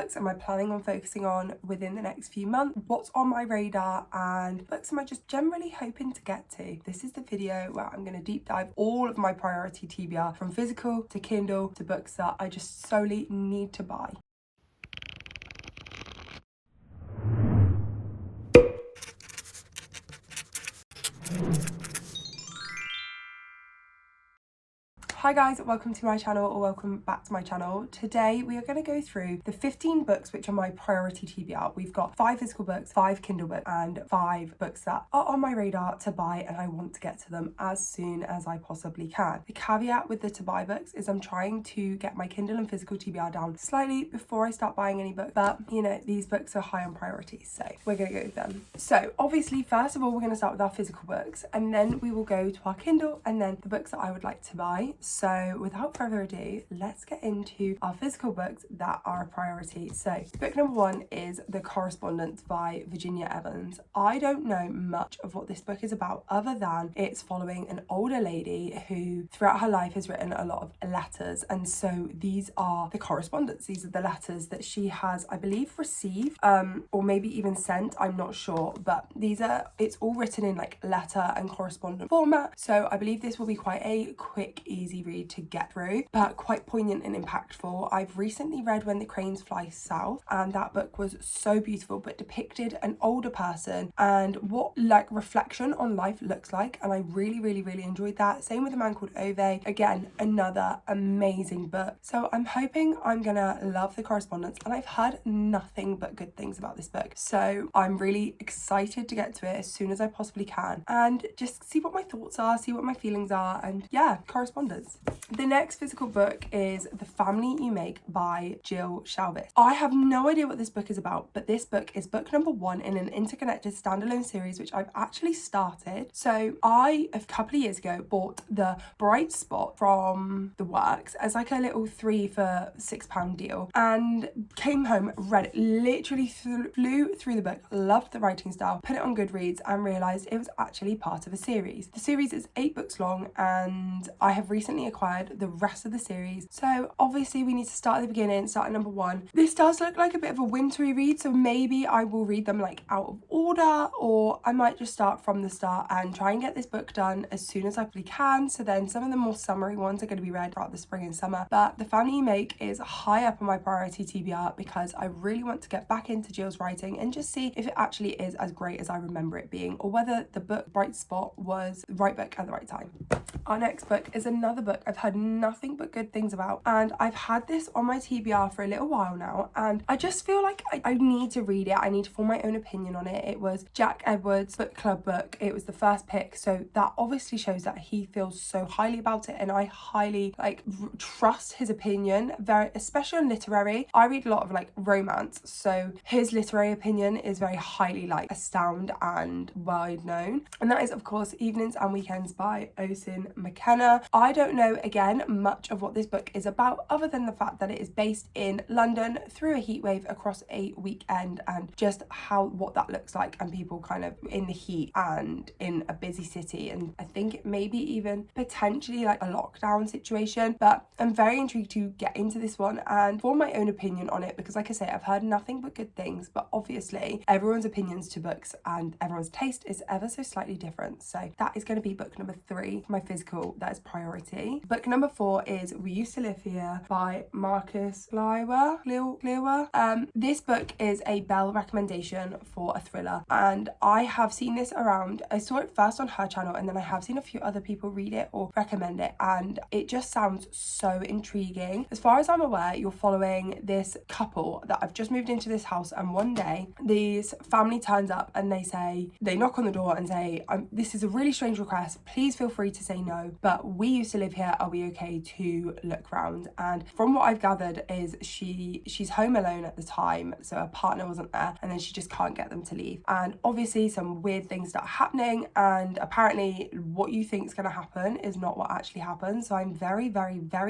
books am I planning on focusing on within the next few months, what's on my radar, and books am I just generally hoping to get to. This is the video where I'm going to deep dive all of my priority TBR, from physical to Kindle to books that I just solely need to buy. Hi guys, welcome to my channel, or welcome back to my channel. Today we are going to go through the 15 books which are my priority TBR. We've got 5 physical books, 5 Kindle books, and 5 books that are on my radar to buy, and I want to get to them as soon as I possibly can. The caveat with the to buy books is I'm trying to get my Kindle and physical TBR down slightly before I start buying any books, but you know, these books are high on priority, so we're going to go with them. So obviously, first of all, we're going to start with our physical books, and then we will go to our Kindle, and then the books that I would like to buy. So without further ado, let's get into our physical books that are a priority. So book number 1 is The Correspondence by Virginia Evans. I don't know much of what this book is about, other than it's following an older lady who throughout her life has written a lot of letters, and so these are the correspondence. These are the letters that she has, I believe, received or maybe even sent, I'm not sure, but it's all written in like letter and correspondence format, so I believe this will be quite a quick, easy read to get through, but quite poignant and impactful. I've recently read When the Cranes Fly South, and that book was so beautiful, but depicted an older person and what like reflection on life looks like, and I really enjoyed that. Same with A Man Called Ove, again another amazing book. So I'm hoping I'm gonna love The Correspondence, and I've heard nothing but good things about this book, so I'm really excited to get to it as soon as I possibly can and just see what my thoughts are, see what my feelings are, and yeah, correspondence. The next physical book is The Family You Make by Jill Shalvis. I have no idea what this book is about, but this book is book number 1 in an interconnected standalone series which I've actually started. So I, a couple of years ago, bought the Bright Spot from the works as like a little 3 for £6 deal, and came home, read it, literally flew through the book, loved the writing style, put it on Goodreads, and realised it was actually part of a series. The series is 8 books long, and I have recently acquired the rest of the series, so obviously we need to start at the beginning, start at number 1. This does look like a bit of a wintry read, so maybe I will read them like out of order, or I might just start from the start and try and get this book done as soon as I possibly can, so then some of the more summery ones are going to be read throughout the spring and summer. But The Family You Make is high up on my priority TBR because I really want to get back into Jill's writing and just see if it actually is as great as I remember it being, or whether the book Bright Spot was the right book at the right time. Our next book is another book I've heard nothing but good things about, and I've had this on my TBR for a little while now, and I just feel like I need to read it. I need to form my own opinion on it. It was Jack Edwards' book club book. It was the first pick, so that obviously shows that he feels so highly about it, and I highly trust his opinion, very, especially on literary. I read a lot of like romance, so his literary opinion is very highly like astound and wide known, and that is of course Evenings and Weekends by Oisin McKenna. I don't know again much of what this book is about, other than the fact that it is based in London through a heatwave across a weekend, and just what that looks like, and people kind of in the heat and in a busy city, and I think maybe even potentially like a lockdown situation. But I'm very intrigued to get into this one and form my own opinion on it, because like I say, I've heard nothing but good things, but obviously everyone's opinions to books and everyone's taste is ever so slightly different. So that is going to be book number 3 for my physical, that is priority. Book number 4 is We Used to Live Here by Marcus Lewer. This book is a Belle recommendation for a thriller, and I have seen this around. I saw it first on her channel, and then I have seen a few other people read it or recommend it, and it just sounds so intriguing. As far as I'm aware, you're following this couple that have just moved into this house, and one day this family turns up and they knock on the door and say, this is a really strange request, please feel free to say no, but we used to live here, are we okay to look round? And from what I've gathered is she's home alone at the time, so her partner wasn't there, and then she just can't get them to leave, and obviously some weird things start happening, and apparently what you think is going to happen is not what actually happens. So I'm very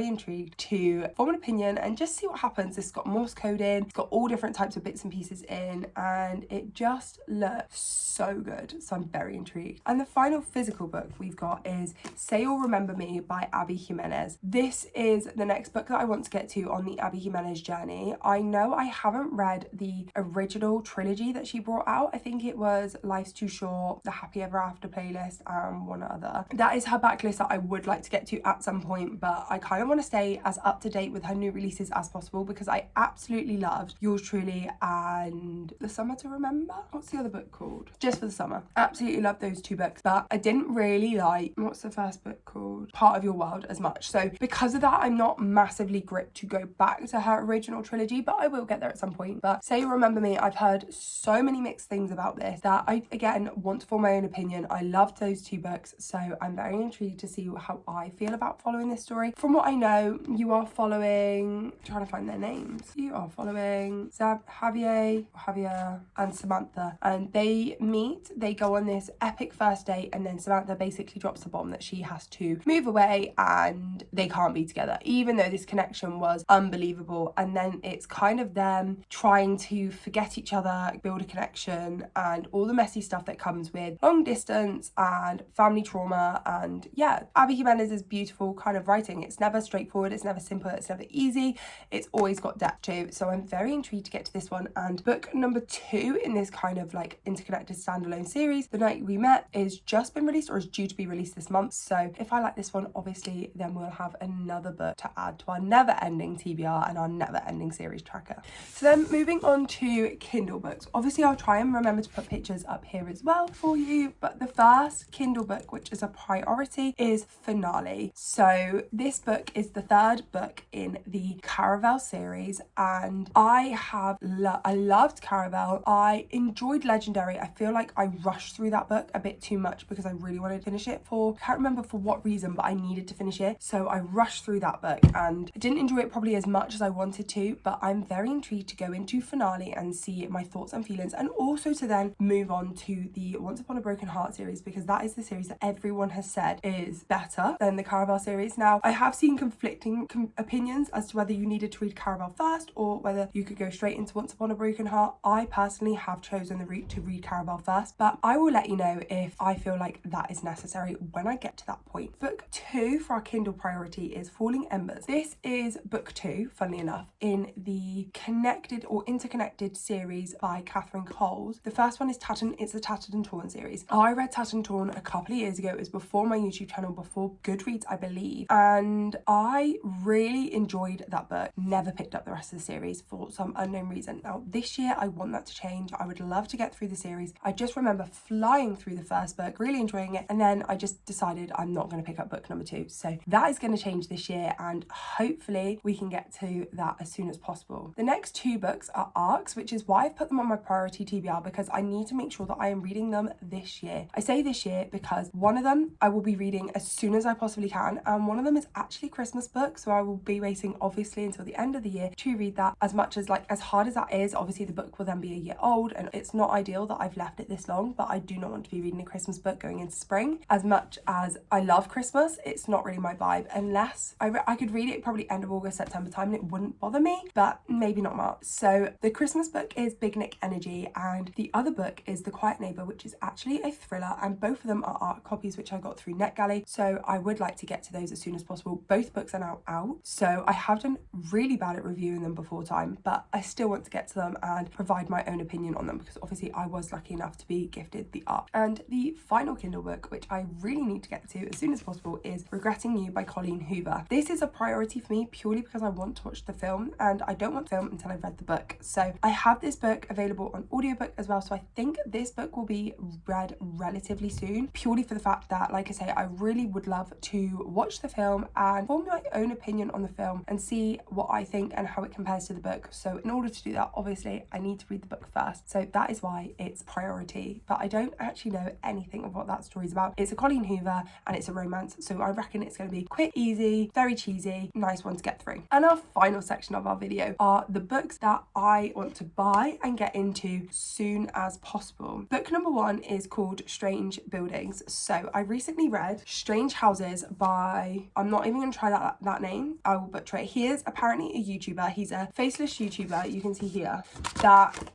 intrigued to form an opinion and just see what happens. It's got Morse code in, it's got all different types of bits and pieces in, and it just looks so good, so I'm very intrigued. And the final physical book we've got is Say You'll Remember Me by Abby Jimenez. This is the next book that I want to get to on the Abby Jimenez journey. I know I haven't read the original trilogy that she brought out. I think it was Life's Too Short, The Happy Ever After playlist, and one other. That is her backlist that I would like to get to at some point, but I kind of want to stay as up to date with her new releases as possible because I absolutely loved Yours Truly and The Summer to Remember. What's the other book called? Just for the Summer. Absolutely loved those two books, but I didn't really like, what's the first book called? Part of Your World as much. So because of that, I'm not massively gripped to go back to her original trilogy, but I will get there at some point. But Say You Remember Me, I've heard so many mixed things about this that I, again, want to form my own opinion. I loved those two books, so I'm very intrigued to see how I feel about following this story. From what I know, you are following, I'm trying to find their names. You are following Javier and Samantha, and they meet, they go on this epic first date, and then Samantha basically drops the bomb that she has to move away and they can't be together, even though this connection was unbelievable. And then it's kind of them trying to forget each other, build a connection, and all the messy stuff that comes with long distance and family trauma. And yeah, Abby Jimenez's beautiful kind of writing. It's never straightforward, it's never simple, it's never easy, it's always got depth too. So I'm very intrigued to get to this one. And book number 2 in this kind of like interconnected standalone series, The Night We Met, is just been released or is due to be released this month. So if I like this one, obviously then we'll have another book to add to our never-ending TBR and our never-ending series tracker. So then moving on to Kindle books. Obviously I'll try and remember to put pictures up here as well for you, but the first Kindle book, which is a priority, is Finale. So this book is the 3rd book in the Caravel series, and I loved Caravel. I enjoyed Legendary. I feel like I rushed through that book a bit too much because I really wanted to finish it for, I can't remember for what reason, but I needed to finish it. So I rushed through that book and I didn't enjoy it probably as much as I wanted to, but I'm very intrigued to go into Finale and see my thoughts and feelings, and also to then move on to the Once Upon a Broken Heart series, because that is the series that everyone has said is better than the Caravel series. Now, I have seen conflicting opinions as to whether you needed to read Caravel first or whether you could go straight into Once Upon a Broken Heart. I personally have chosen the route to read Caravel first, but I will let you know if I feel like that is necessary when I get to that point. Book 2 for our Kindle priority is Falling Embers. This is book 2, funnily enough, in the connected or interconnected series by Catherine Coles. The first one is it's the Tattered and Torn series. I read Tattered and Torn a couple of years ago. It was before my YouTube channel, before Goodreads, I believe, and I really enjoyed that book. Never picked up the rest of the series for some unknown reason. Now this year I want that to change. I would love to get through the series. I just remember flying through the first book, really enjoying it, and then I just decided I'm not going to pick up book number 2. So that is going to change this year, and hopefully we can get to that as soon as possible. The next 2 books are arcs, which is why I've put them on my priority TBR, because I need to make sure that I am reading them this year. I say this year because one of them I will be reading as soon as I possibly can, and one of them is actually a Christmas book, so I will be waiting obviously until the end of the year to read that. As much as as hard as that is, obviously the book will then be a year old, and it's not ideal that I've left it this long, but I do not want to be reading a Christmas book going into spring. As much as I love Christmas, it's not really my vibe, unless I could read it probably end of August, September time, and it wouldn't bother me, but maybe not March. So the Christmas book is Big Nick Energy, and the other book is The Quiet Neighbour, which is actually a thriller, and both of them are art copies which I got through NetGalley, so I would like to get to those as soon as possible. Both books are now out, so I have done really bad at reviewing them before time, but I still want to get to them and provide my own opinion on them, because obviously I was lucky enough to be gifted the art. And the final Kindle book, which I really need to get to as soon as possible, is Regretting You by Colleen Hoover. This is a priority for me purely because I want to watch the film, and I don't want the film until I've read the book. So I have this book available on audiobook as well, so I think this book will be read relatively soon, purely for the fact that, like I say, I really would love to watch the film and form my own opinion on the film and see what I think and how it compares to the book. So in order to do that, obviously I need to read the book first, so that is why it's priority. But I don't actually know anything of what that story is about. It's a Colleen Hoover and it's a romance, so I reckon it's going to be quick, easy, very cheesy, nice one to get through. And our final section of our video are the books that I want to buy and get into soon as possible. Book number 1 is called Strange Buildings. So I recently read Strange Houses by, I'm not even going to try that name, I will butcher it. He is apparently a YouTuber. He's a faceless YouTuber. You can see here that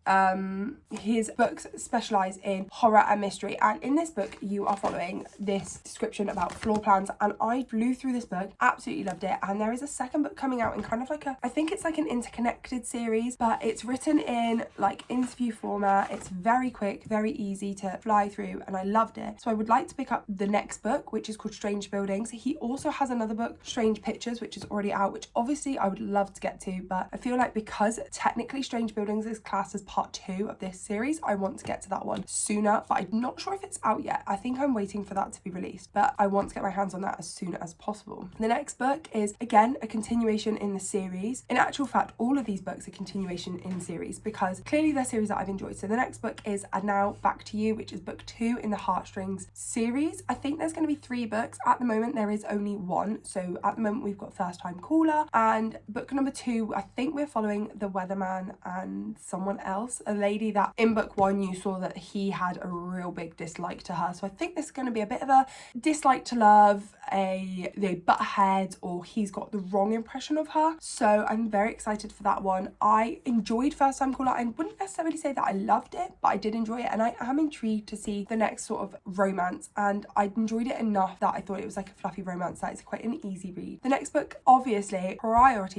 his books specialize in horror and mystery, and in this book you are following this description about floor plans, and I I flew through this book, absolutely loved it. And there is a second book coming out in kind of like I think it's like an interconnected series, but it's written in like interview format. It's very quick, very easy to fly through, and I loved it. So I would like to pick up the next book, which is called Strange Buildings. He also has another book, Strange Pictures, which is already out, which obviously I would love to get to, but I feel like because technically Strange Buildings is classed as part 2 of this series, I want to get to that one sooner, but I'm not sure if it's out yet. I think I'm waiting for that to be released, but I want to get my hands on that as soon as possible. The next book is again a continuation in the series. In actual fact, all of these books are continuation in series because clearly they're series that I've enjoyed. So the next book is And Now Back to You, which is book 2 in the Heartstrings series. I think there's going to be 3 books. At the moment there is only 1. So at the moment we've got First Time Caller, and book number 2, I think we're following the Weatherman and someone else, a lady that in book 1 you saw that he had a real big dislike to her. So I think this is going to be a bit of a dislike to love, they butt heads, or he's got the wrong impression of her. So I'm very excited for that one. I enjoyed First Time Caller. I wouldn't necessarily say that I loved it, but I did enjoy it, and I am intrigued to see the next sort of romance, and I enjoyed it enough that I thought it was like a fluffy romance that is quite an easy read. The next book, obviously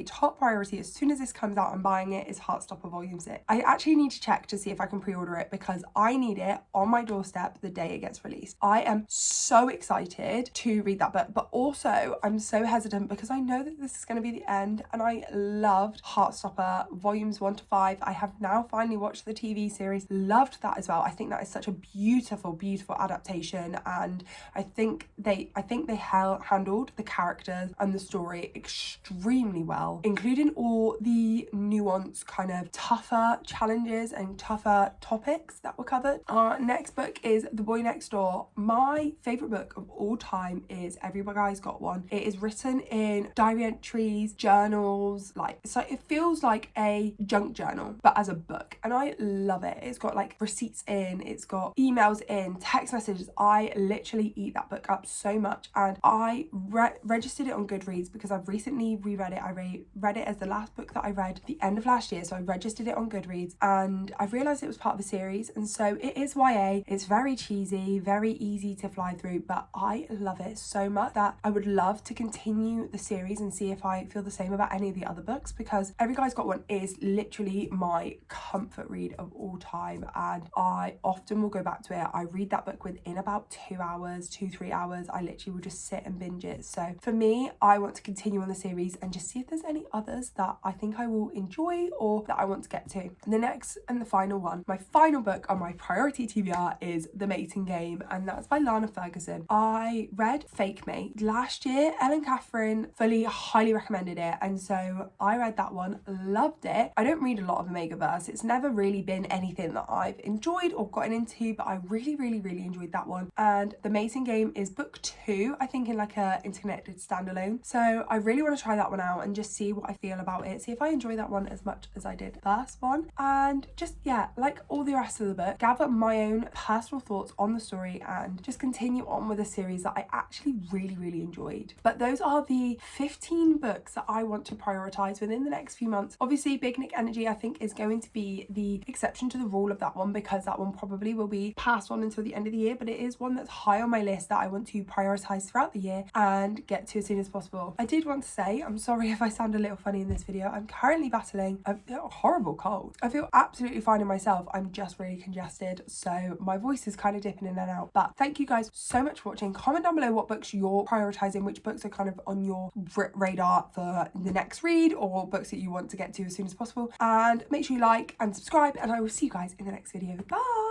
top priority as soon as this comes out, I'm buying it, is Heartstopper Volume 6. I actually need to check to see if I can pre-order it because I need it on my doorstep the day it gets released. I am so excited to read that book, but also I'm so hesitant because I know that this is going to be the end, and I loved Heartstopper Volumes 1 to 5. I have now finally watched the TV series, loved that as well. I think that is such a beautiful adaptation, and I think they handled the characters and the story extremely well, including all the nuanced kind of tougher challenges and tougher topics that were covered. Our next book is The Boy Next Door. My favourite book of all time is Every Guy's Got One. It is written in diary entries, journals, so it feels like a junk journal but as a book, and I love it. It's got like receipts in, it's got emails in, text messages. I literally eat that book up so much, and I registered it on Goodreads because I've recently reread it. I read it as the last book that I read at the end of last year, so I registered it on Goodreads, and I've realised it was part of a series, and so it is YA. It's very cheesy, very easy to fly through, but I love it so much that I would love to continue the series and see if I feel the same about any of the other books, because Every Guy's Got One is literally my comfort read of all time, and I often will go back to it. I read that book within about 2-3 hours. I literally will just sit and binge it. So for me, I want to continue on the series and just see if there's any others that I think I will enjoy or that I want to get to. And the next and the final one, my final book on my priority TBR, is The Mating Game, and that's by Lana Ferguson. I read Fake Mate last year. Ellen Catherine fully highly recommended it, and so I read that one, loved it. I don't read a lot of Omegaverse. It's never really been anything that I've enjoyed or gotten into, but I really enjoyed that one. And The Mating Game is book 2, I think, in like a interconnected standalone. So I really want to try that one out and just see what I feel about it, see if I enjoy that one as much as I did the first one, and just, yeah, like all the rest of the book, gather my own personal thoughts on the story and just continue on with a series that I actually really enjoyed. But those are the 15 books that I want to prioritize within the next few months. Obviously Big Nick Energy I think is going to be the exception to the rule of that one, because that one probably will be passed on until the end of the year, but it is one that's high on my list that I want to prioritize throughout the year and get to as soon as possible. I did want to say, I'm sorry if I sound a little funny in this video, I'm currently battling a horrible cold. I feel absolutely fine in myself, I'm just really congested, so my voice is kind of dipping in and out. But thank you guys so much for watching. Comment down below what books you're prioritizing, which books are kind of on your radar for the next read, or books that you want to get to as soon as possible, and make sure you like and subscribe, and I will see you guys in the next video. Bye.